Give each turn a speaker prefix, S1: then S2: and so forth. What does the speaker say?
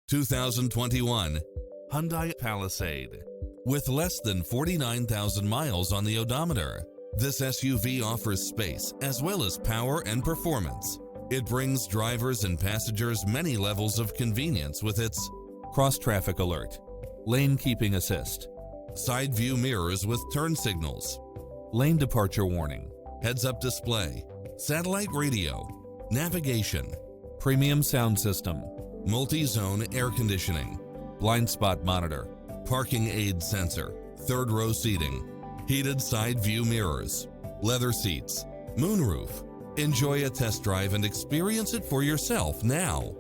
S1: 2021 Hyundai Palisade. With less than 49,000 miles on the odometer, this SUV offers space as well as power and performance. It brings drivers and passengers many levels of convenience with its cross-traffic alert, lane keeping assist, side view mirrors with turn signals, lane departure warning, heads-up display, satellite radio, navigation, premium sound system, multi-zone air conditioning, blind spot monitor, parking aid sensor, third row seating, heated side view mirrors, leather seats, moonroof. Enjoy a test drive and experience it for yourself now.